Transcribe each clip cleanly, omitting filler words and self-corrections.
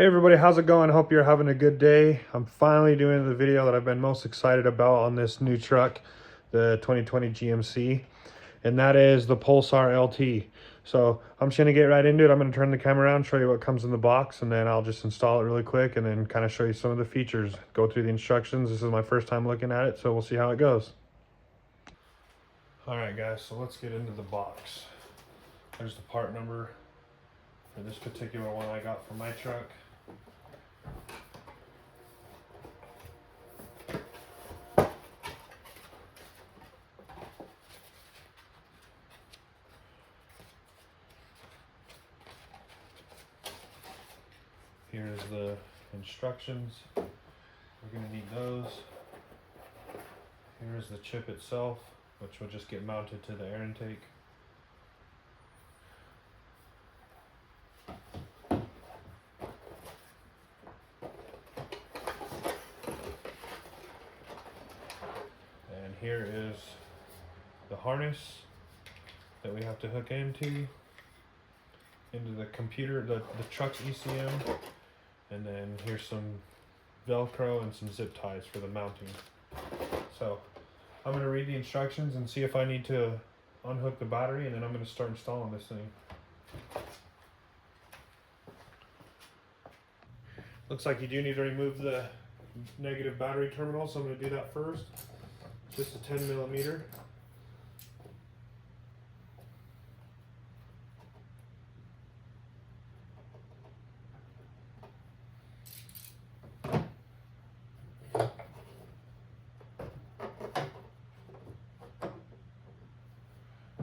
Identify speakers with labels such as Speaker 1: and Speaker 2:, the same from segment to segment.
Speaker 1: everybody, how's it going? Hope you're having a good day. I'm finally doing the video that I've been most excited about on this new truck, the 2020 GMC, and that is the Pulsar LT. So I'm just gonna get right into it. I'm gonna turn the camera around, show you what comes in the box, and then I'll just install it really quick and then kind of show you some of the features, go through the instructions. This is my first time looking at it, so we'll see how it goes. All right guys, so let's get into the box. There's the part number for this particular one I got for my truck. Here's the instructions. We're going to need those. Here's the chip itself, which will just get mounted to the air intake. And here is the harness that we have to hook into the computer, the truck's ECM. And then here's some Velcro and some zip ties for the mounting. So I'm going to read the instructions and see if I need to unhook the battery, and then I'm going to start installing this thing. Looks like you do need to remove the negative battery terminal, so I'm going to do that first. Just a 10 millimeter.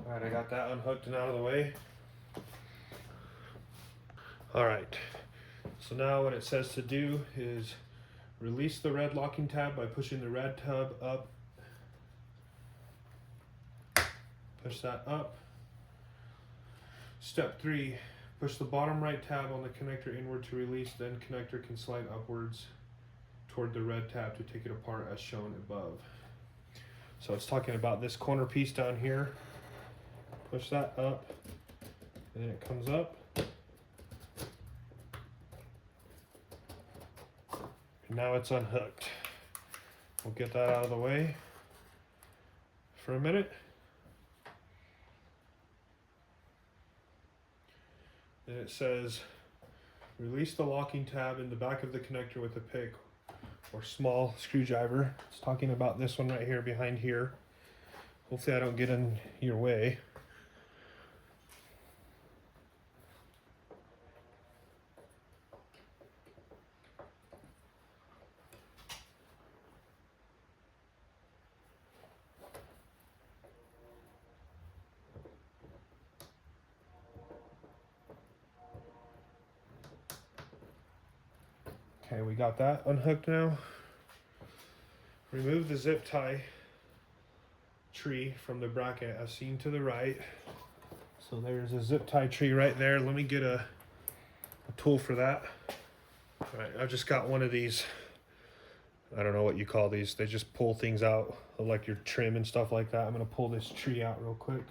Speaker 1: Alright, I got that unhooked and out of the way. Alright, so now what it says to do is release the red locking tab by pushing the red tab up. Push that up. Step 3, push the bottom right tab on the connector inward to release, then connector can slide upwards toward the red tab to take it apart as shown above. So it's talking about this corner piece down here. Push that up, and then it comes up. And now it's unhooked. We'll get that out of the way for a minute. Then it says, release the locking tab in the back of the connector with a pick or small screwdriver. It's talking about this one right here behind here. Hopefully I don't get in your way. Okay, we got that unhooked now. Remove the zip tie tree from the bracket as seen to the right. So there's a zip tie tree right there. Let me get a tool for that. All right, I've just got one of these, I don't know what you call these. They just pull things out, like your trim and stuff like that. I'm gonna pull this tree out real quick.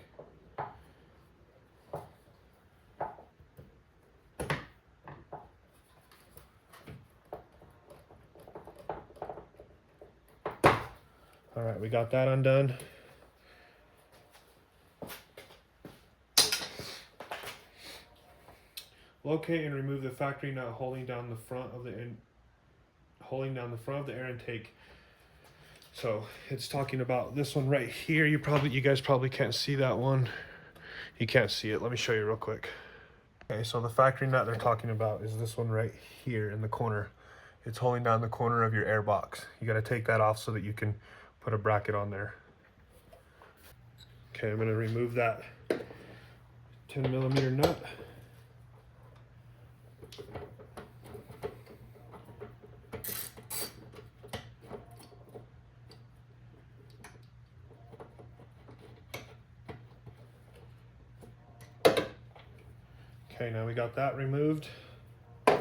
Speaker 1: All right, we got that undone. Locate and remove the factory nut holding down the front of the air intake. So it's talking about this one right here. You guys probably can't see that one. You can't see it. Let me show you real quick. Okay, so the factory nut they're talking about is this one right here in the corner. It's holding down the corner of your air box. You got to take that off so that you can put a bracket on there. Okay, I'm going to remove that 10 millimeter nut. Okay, now we got that removed. Then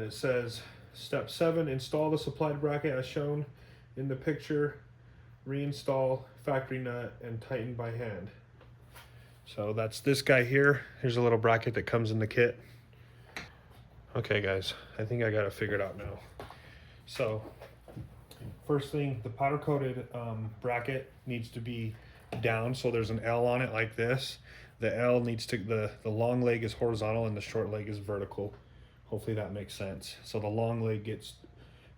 Speaker 1: it says, step 7, install the supplied bracket as shown in the picture. Reinstall factory nut and tighten by hand. So that's this guy here. Here's a little bracket that comes in the kit. Okay guys, I think I got it figured out now. So first thing, the powder coated bracket needs to be down, so there's an L on it like this. The L needs to, the long leg is horizontal and the short leg is vertical. Hopefully that makes sense. So the long leg gets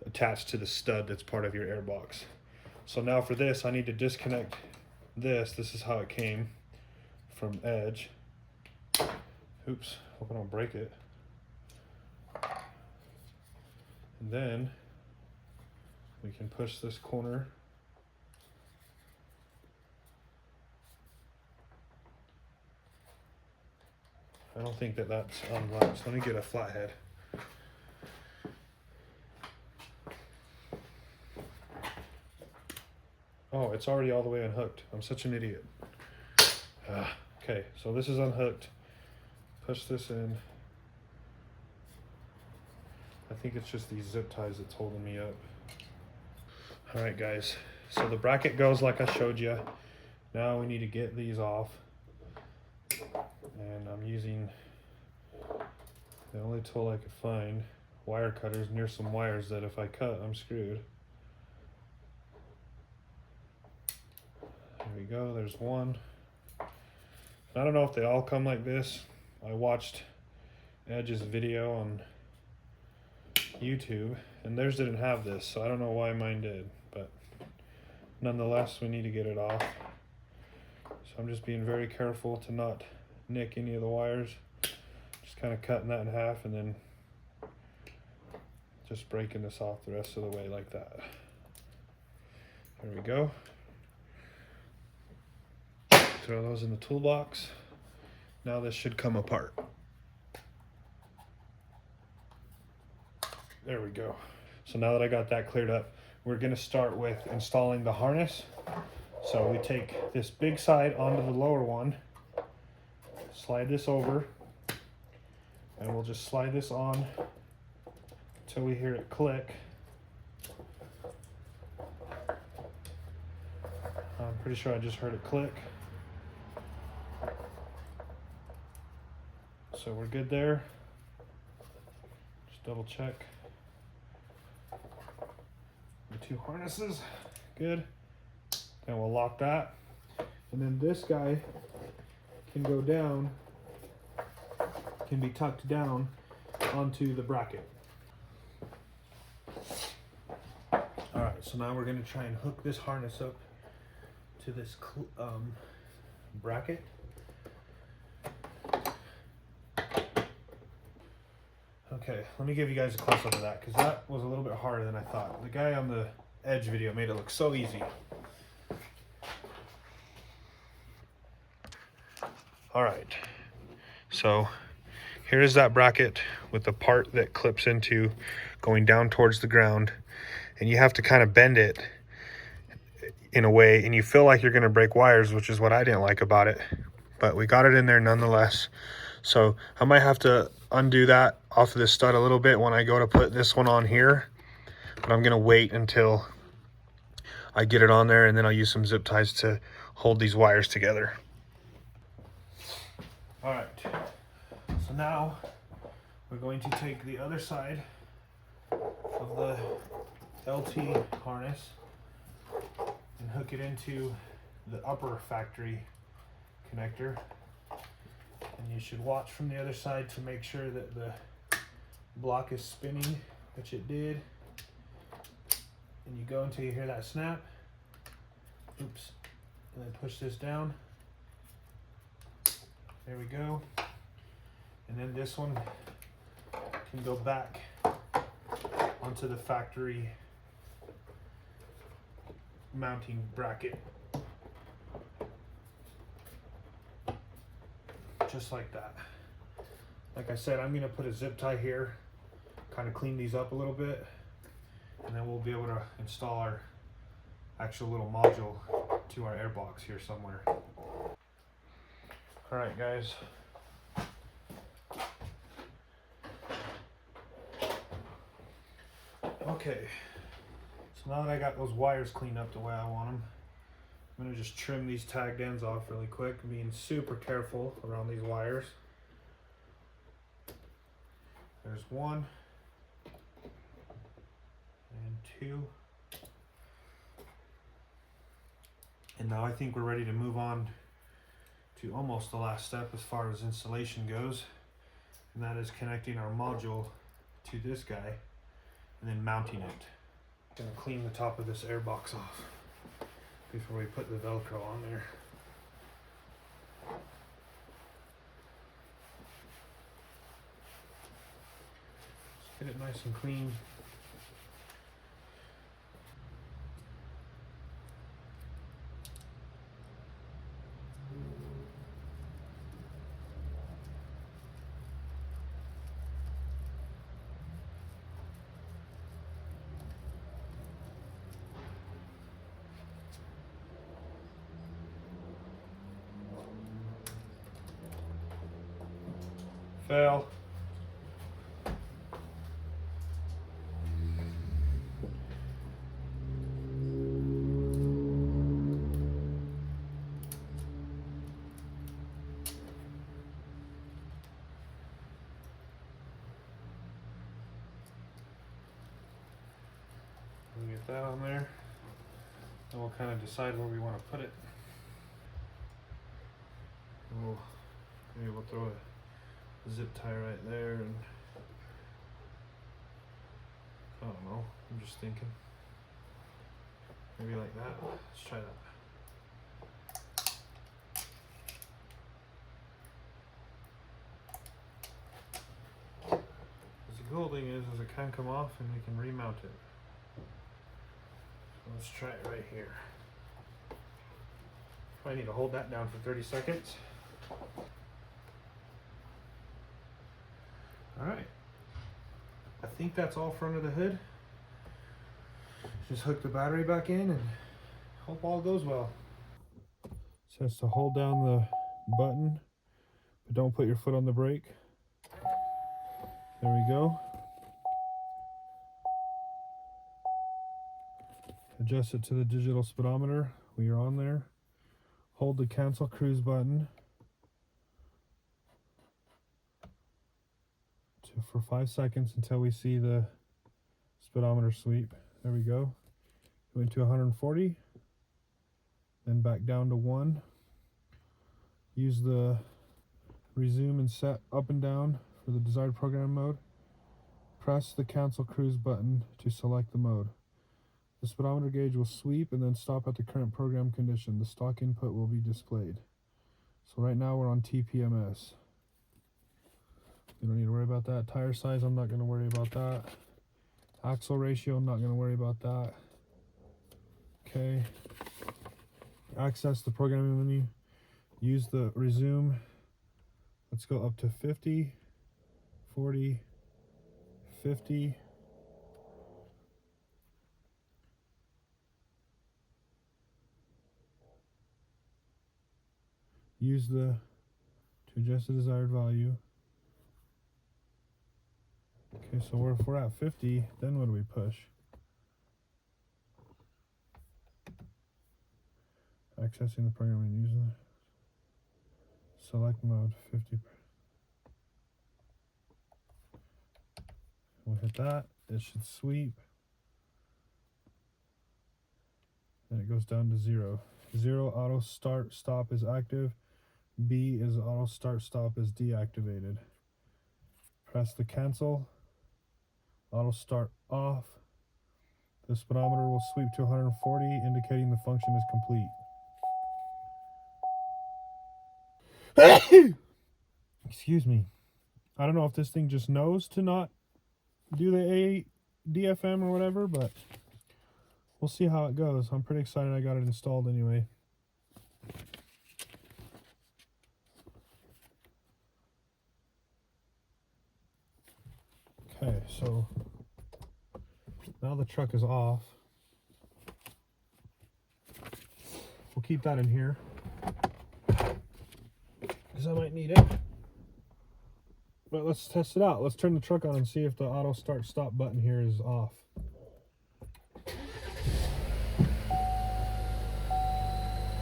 Speaker 1: attached to the stud that's part of your airbox. So now for this, I need to disconnect this. This is how it came from edge. Oops, hope I don't break it. And then we can push this corner. I don't think that that's unlocked, so let me get a flathead. Oh, it's already all the way unhooked. I'm such an idiot. Okay, so this is unhooked. Push this in. I think it's just these zip ties that's holding me up. All right, guys. So the bracket goes like I showed you. Now we need to get these off. And I'm using the only tool I could find, wire cutters, near some wires that if I cut, I'm screwed. There we go, there's one. I don't know if they all come like this. I watched Edge's video on YouTube and theirs didn't have this, so I don't know why mine did, but nonetheless we need to get it off. So I'm just being very careful to not nick any of the wires. Just kind of cutting that in half and then just breaking this off the rest of the way like that. There we go. Throw those in the toolbox. Now this should come apart. There we go. So now that I got that cleared up, we're gonna start with installing the harness. So we take this big side onto the lower one, slide this over, and we'll just slide this on until we hear it click. I'm pretty sure I just heard it click. So we're good there. Just double check. The two harnesses, good. Then we'll lock that. And then this guy can go down, can be tucked down onto the bracket. All right, so now we're gonna try and hook this harness up to this bracket. Okay, let me give you guys a close up of that because that was a little bit harder than I thought. The guy on the Edge video made it look so easy. All right, so here is that bracket with the part that clips into going down towards the ground, and you have to kind of bend it in a way, and you feel like you're gonna break wires, which is what I didn't like about it, but we got it in there nonetheless. So I might have to undo that off of this stud a little bit when I go to put this one on here, but I'm gonna wait until I get it on there, and then I'll use some zip ties to hold these wires together. All right, so now we're going to take the other side of the LT harness and hook it into the upper factory connector. And you should watch from the other side to make sure that the block is spinning, which it did. And you go until you hear that snap. Oops. And then push this down. There we go. And then this one can go back onto the factory mounting bracket. Just like that. Like I said, I'm gonna put a zip tie here, kind of clean these up a little bit, and then we'll be able to install our actual little module to our airbox here somewhere. All right, guys. Okay, so now that I got those wires cleaned up the way I want them, I'm gonna just trim these tagged ends off really quick, being super careful around these wires. There's 1 and 2. And now I think we're ready to move on to almost the last step as far as installation goes. And that is connecting our module to this guy and then mounting it. Gonna clean the top of this air box off before we put the Velcro on there. Just get it nice and clean. Fail. We'll get that on there. And we'll kind of decide where we want to put it. Maybe we'll throw a zip tie right there, and I don't know, I'm just thinking maybe like that. Let's try that. The cool thing is it can come off and we can remount it. So let's try it right here. I need to hold that down for 30 seconds. Alright, I think that's all for under the hood. Just hook the battery back in and hope all goes well. It says to hold down the button, but don't put your foot on the brake. There we go. Adjust it to the digital speedometer. We are on there. Hold the cancel cruise button for 5 seconds until we see the speedometer sweep. There we go. Went to 140, then back down to 1. Use the resume and set up and down for the desired program mode. Press the cancel cruise button to select the mode. The speedometer gauge will sweep and then stop at the current program condition. The stock input will be displayed. So right now we're on TPMS. You don't need to worry about that. Tire size, I'm not going to worry about that. Axle ratio, I'm not going to worry about that. Okay. Access the programming menu. Use the resume. Let's go up to 50, 40, 50. Use the to adjust the desired value. Okay, so if we're at 50, then what do we push? Accessing the program and using select mode 50. We'll hit that. It should sweep. Then it goes down to 0. 0 auto start stop is active. B is auto start stop is deactivated. Press the cancel. Auto start off. The speedometer will sweep to 140, indicating the function is complete. Excuse me. I don't know if this thing just knows to not do the DFM or whatever, but we'll see how it goes. I'm pretty excited I got it installed anyway. Okay, so now the truck is off. We'll keep that in here because I might need it. But let's test it out. Let's turn the truck on and see if the auto start stop button here is off.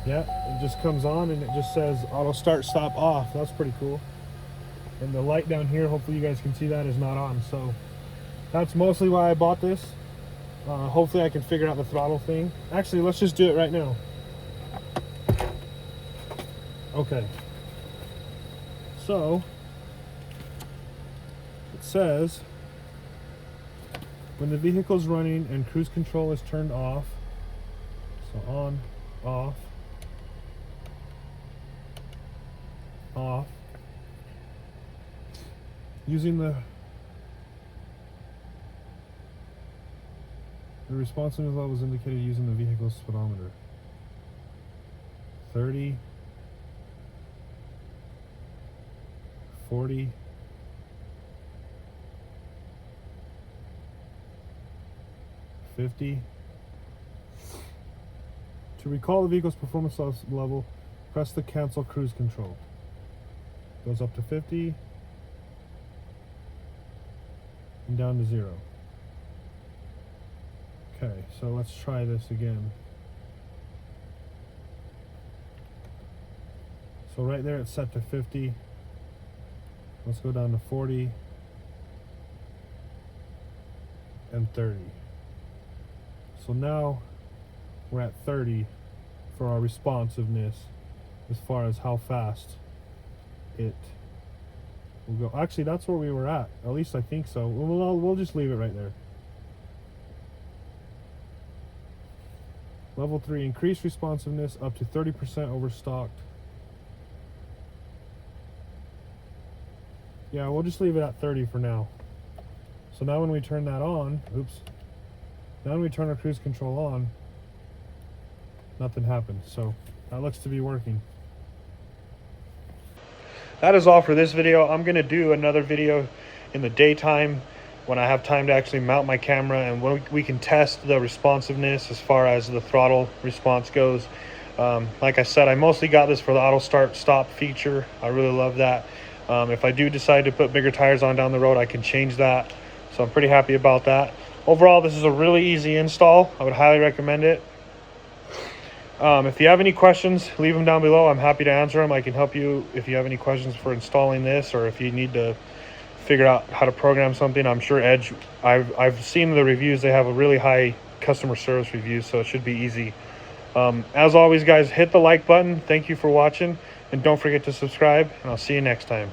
Speaker 1: Yeah, it just comes on and it just says auto start stop off. That's pretty cool. And the light down here, hopefully you guys can see that, is not on. So that's mostly why I bought this. Hopefully I can figure out the throttle thing. Actually, let's just do it right now. Okay. So it says when the vehicle's running and cruise control is turned off, so on, off, off, using the responsiveness level is indicated using the vehicle's speedometer. 30, 40, 50. To recall the vehicle's performance level, press the cancel cruise control. Goes up to 50 and down to 0. Okay, so let's try this again. So right there it's set to 50. Let's go down to 40 and 30. So now we're at 30 for our responsiveness as far as how fast it will go. Actually, that's where we were at least I think so. We'll just leave it right there. Level 3, increased responsiveness up to 30% overstocked. Yeah, we'll just leave it at 30 for now. So now when we turn that on, now when we turn our cruise control on, nothing happens. So that looks to be working. That is all for this video. I'm going to do another video in the daytime when I have time to actually mount my camera and when we can test the responsiveness as far as the throttle response goes. Like I said, I mostly got this for the auto start stop feature. I really love that. If I do decide to put bigger tires on down the road, I can change that. So I'm pretty happy about that. Overall, this is a really easy install. I would highly recommend it. If you have any questions, leave them down below. I'm happy to answer them. I can help you if you have any questions for installing this, or if you need to figure out how to program something. I'm sure Edge, I've seen the reviews. They have a really high customer service review, so it should be easy. As always, guys, hit the like button. Thank you for watching, and don't forget to subscribe, and I'll see you next time.